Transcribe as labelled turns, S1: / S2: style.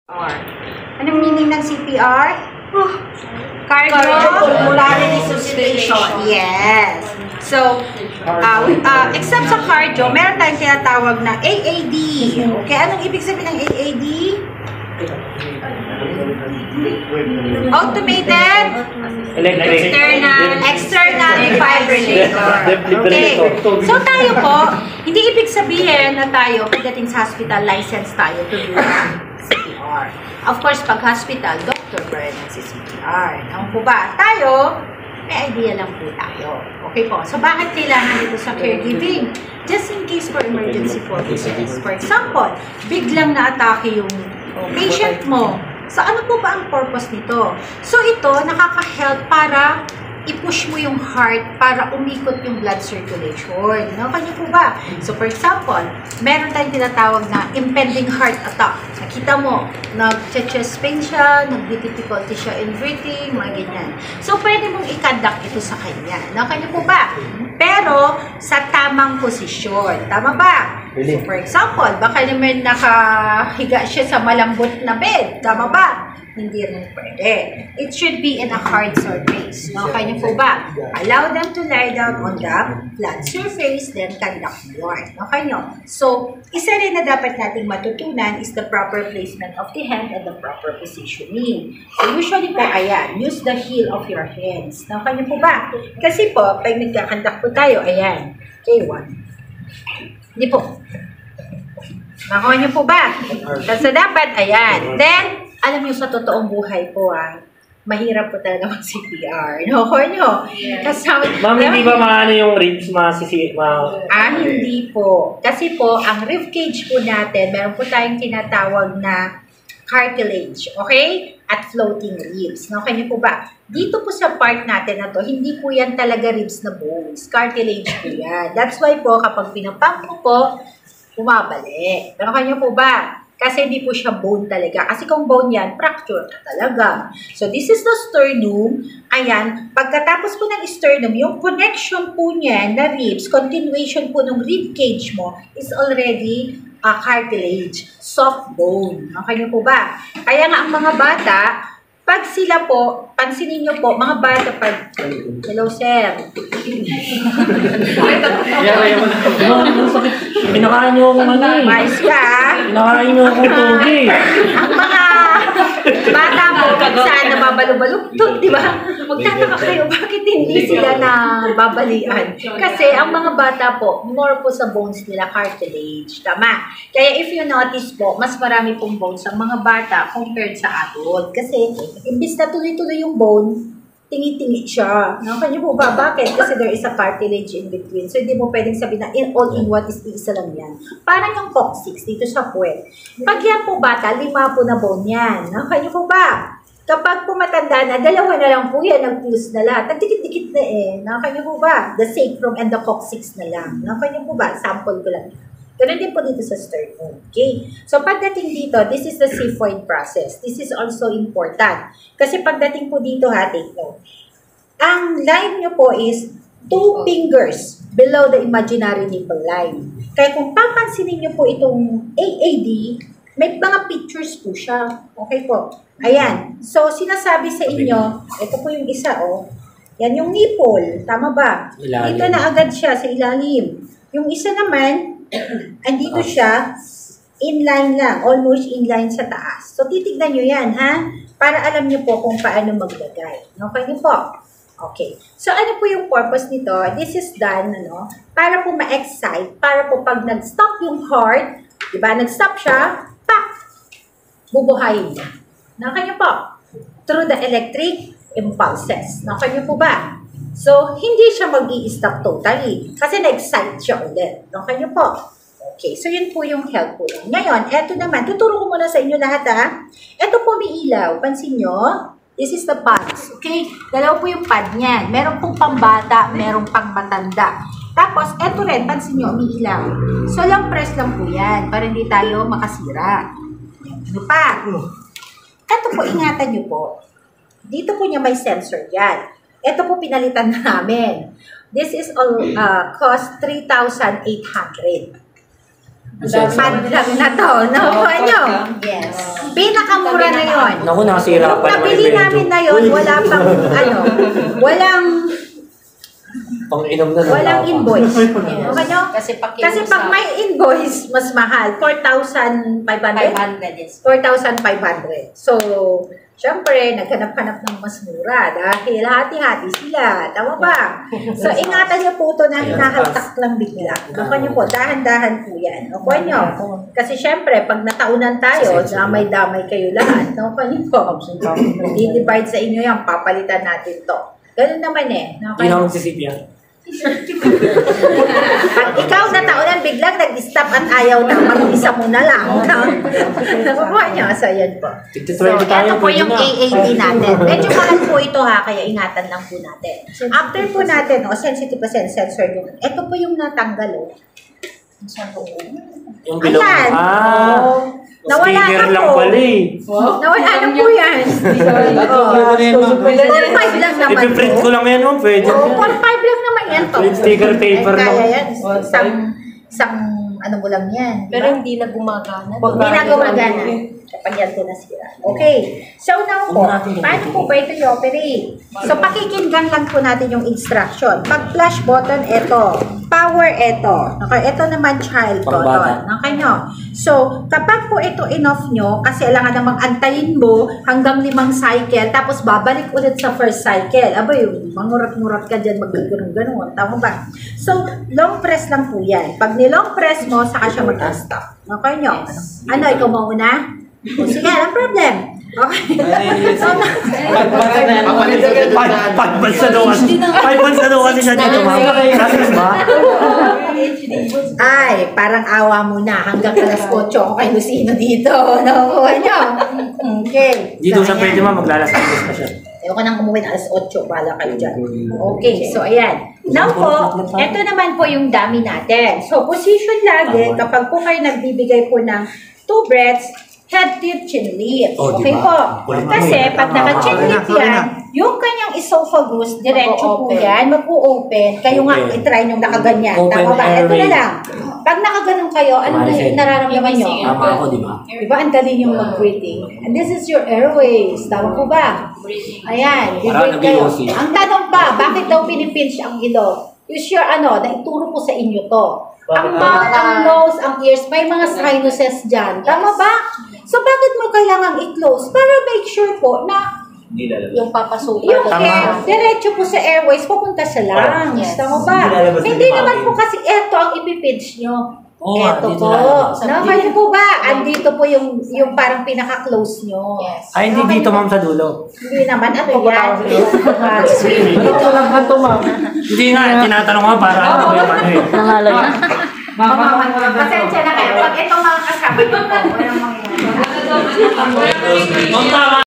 S1: CPR. Anong meaning ng CPR?
S2: Cardiopulmonary resuscitation.
S1: Yes. So, except sa cardio, meron tayong tinatawag na AAD. Okay, anong ibig sabihin ng AAD? Automated external defibrillator. Okay. So tayo po, hindi ibig sabihin na tayo pagdating sa hospital, license tayo to do CPR. Of course, pag hospital, doctor pa rin ang CPR. Ano po ba? Tayo, may idea lang po tayo. Okay po. So bakit kailangan dito sa caregiving? Just in case for emergency purposes. For example, biglang na-atake yung patient mo. So, ano po ba ang purpose nito? So, ito, nakaka-help para i-push mo yung heart para umikot yung blood circulation. No? Kanya po ba? So, for example, meron tayong tinatawag na impending heart attack. Nakita mo, nag-chest pain siya, nag-difficulty siya in breathing, mga ganyan. So, pwede mong i-conduct ito sa kanya. No? Kanya po ba? Pero, sa tamang posisyon. Tama ba? So, for example, baka naman nakahiga siya sa malambot na bed. Tama ba? Hindi rin pwede. It should be in a hard surface. No? Kanya po ba? Allow them to lie down on the flat surface, then conduct warm. No? Kanya. So, isa rin na dapat nating matutunan is the proper placement of the hand and the proper positioning. So, usually po, ayan, use the heel of your hands. No? Kanya po ba? Kasi po, pag nagkakandak po tayo, ayan. Okay, one. Hindi po. Nakuha niyo po ba? Kasi dapat, ayan. Then, alam niyo sa totoong buhay po, mahirap po talaga mag-CPR. Nakuha niyo? Yes.
S3: Ma'am, hindi ba maano yung ribs
S1: hindi po. Kasi po, ang rib cage po natin, meron po tayong tinatawag na cartilage, okay? At floating ribs. Nakuha niyo po ba? Dito po sa part natin na to, hindi po yan talaga ribs na bones. Cartilage po yan. That's why po, kapag pinapump mo po, bumabalik. Nakuha niyo po ba? Kasi hindi po siya bone talaga. Kasi kung bone yan, fracture ka talaga. So, this is the sternum. Ayan, pagkatapos po ng sternum, yung connection po niya na ribs, continuation po ng rib cage mo is already a cartilage, soft bone. Okay niyo po ba? Kaya nga ang mga bata, pag sila po, pansinin niyo po, mga bata pag, hello sir.
S3: Pinakain niyo akong ano eh.
S1: Mais ka.
S3: Pinakain niyo akong togi.
S1: Ang mga bata mo, saan nababalo-balugtog, di ba? Magtataka kayo, bakit hindi sila nababalian? Kasi ang mga bata po, more po sa bones nila, cartilage. Tama. Kaya if you notice po, mas marami pong bones ang mga bata compared sa adult. Kasi, imbis na tuloy-tuloy yung bone, tingi-tingi siya. Kanya po ba? Bakit? Kasi there is a cartilage in between. So, hindi mo pwedeng sabihin na all-in-one is isa lang yan. Parang yung coccyx dito sa puwet. Pag yan po bata, 5 po na bone yan. Kanya po ba? Kapag po matanda na, 2 na lang po yan, nag-fuse na lahat. Nagdikit-dikit na eh. Kanya po ba? The sacrum and the coccyx na lang. Kanya po ba? Sample ko lang. Ganun din po dito sa sternum. Okay? So, pagdating dito, this is the xiphoid process. This is also important. Kasi pagdating po dito, take note. Ang line nyo po is 2 fingers below the imaginary nipple line. Kaya kung papansinin nyo po itong AAD, may mga pictures po siya. Okay po. Ayan. So, sinasabi sa inyo, ito po yung isa, yan yung nipple. Tama ba?
S3: Ilalim.
S1: Dito na agad siya sa ilalim. Yung isa naman, andito siya, inline lang, almost inline sa taas. So, titignan nyo yan, ha? Para alam nyo po kung paano maglagay. Okay nyo po? Okay. So, ano po yung purpose nito? This is done, para po ma-excite, para po pag nag-stop yung heart, diba, nag-stop siya, pak! Bubuhayin niya. Nyo po? Through the electric impulses. Nyo po ba? So, hindi siya mag-i-stop totally. Kasi na-excite siya ulit. Nyo po? Okay. So, yun po yung help po lang. Ngayon, eto naman. Tuturo ko muna sa inyo lahat, ha? Eto po may ilaw. Pansin nyo? This is the pads. Okay? Dalawa po yung pad niyan. Meron pong pambata, merong pang matanda. Tapos, eto rin. Pansin nyo, may ilaw. So, lang press lang po yan. Para hindi tayo makasira. Ano pa? Eto po, ingatan nyo po. Dito po niya may sensor yan. Ito po pinalitan na namin. This is all cost 3,800. Madlang na to. Nakuha nyo?
S2: Yes.
S1: Pinakamura na yun.
S3: Naku, nasira
S1: Nung
S3: pa naman
S1: nabili
S3: yung
S1: namin
S3: medyo.
S1: na yun, wala pang, walang
S3: Pang-inom na
S1: walang
S3: tapa.
S1: invoice. Okay nyo?
S2: Kasi
S1: Kasi pag may invoice, mas mahal. 4,500?
S2: 500 is
S1: 4,500. So, syempre, naghanap-hanap ng mas mura dahil hati-hati sila. Tama ba? So, ingatan niyo po ito na hinahaltak lang bigla. Okay niyo po, dahan-dahan po yan. Okay niyo? Kasi syempre, pag nataunan tayo, damay-damay kayo lahat. Okay niyo po. I-divide sa inyo yan, papalitan natin to. Ganun naman eh.
S3: Hindi na magsisip yan.
S1: Pag ikaw na taunan, biglang nag-stop at ayaw na, mag-isa mo na lang. Nakukuha niyo. So, yan po. So, ito po yung AAD natin. Medyo mahal po ito ha, kaya ingatan lang po natin. After po natin, sensitive pa sensor yun. Ito po yung natanggal,
S3: Yung bilog.
S1: Ayan. Nawala
S3: Sticker
S1: na
S3: lang
S1: po.
S3: pala eh.
S1: Nawala na po yan. 4-5 lang naman
S3: Ipiprint ko
S1: po.
S3: lang yan, oh. Pwede.
S1: 4-5 lang naman yan to.
S3: Sticker paper lang.
S1: Kaya yan. Isang ano mo lang yan.
S2: Pero hindi na gumagana.
S1: Hindi na gumagana. Kapag yan po nasira. Okay. So now po, paano po ba ito i-operate? So pakikinggan lang po natin yung instruction. Pag flash button, ito. Power, ito. Okay, ito naman child button. Okay nyo? So, kapag po ito in-off nyo, kasi kailangan namang antayin mo hanggang 5 cycle, tapos babalik ulit sa first cycle. Aba yung mangurat-ngurat ka dyan, mag-ganun-ganun. Tama ba? So, long press lang po yan. Pag ni-long press mo, saka siya mag-stop. Okay nyo? Ano, ikaw mauna? O sige, walang problem. Okay. So,
S3: 5 months na daw kasi. 5 months na daw kasi siya dito, ma'am. Kasi ba?
S1: ay, parang awa mo na. Hanggang alas 8 ako kayo sino dito. Nakukuha nyo. Okay.
S3: Dito
S1: So,
S3: siya
S1: ayan.
S3: pwede, ma'am. Maglalasakos pa siya.
S1: Ayoko nang umuwi na alas 8. Bahala kayo dyan. Okay, so ayan. Now po, ito naman po yung dami natin. So, position lagi kapag po kayo nagbibigay po ng 2 breaths, head tip, chin lift.
S3: Oh,
S1: Okay
S3: diba?
S1: po. Kasi pag naka-chin lift yan, yung kanyang esophagus, diretso po yan, mag-open. Kayo nga,
S3: Open.
S1: itry nyo nakaganyan.
S3: Open
S1: Tama ba? Ito na
S3: airway.
S1: lang. Pag nakaganon kayo, ano na yung nararamdaman nyo?
S3: Tama ako, di ba?
S1: Diba? Ang dali yung mag-breathing. And this is your airways. Tama po ba? Ayan.
S3: Parang
S1: Breathe kayo.
S3: nag-iossi.
S1: Ang tanong pa, bakit daw pinipinch ang ilong? Use your naituro po sa inyo to. Ang mouth, ang nose, ang ears, may mga sinuses dyan. Tama ba? So, bakit mo kailangang i-close? Para make sure po na
S2: Yung papasukan.
S1: yung
S3: Tama.
S1: air, diretso po sa airways, pupunta sa lungs.
S2: Yes.
S1: Tama ba?
S3: Hindi lalabas
S1: Hindi
S3: yung
S1: naman
S3: hangin.
S1: po kasi eto ang ipipinch nyo.
S3: Oo,
S1: Eto
S3: dito
S1: po.
S3: lalabas.
S1: Nakakaya po ba? Andito po yung parang pinaka-close nyo.
S2: Yes.
S3: Ay, hindi dito, ma'am, sa dulo.
S1: Hindi naman. Ano yan?
S3: Ito lang ba ito, ma'am? Hindi nga, tinatanong nga para ano ba yung ano eh.
S4: Nangalay na.
S1: Pasensya na kayo. Pag itong mga kasama nyo po, walang mangyayari.
S3: Ma'am, tama.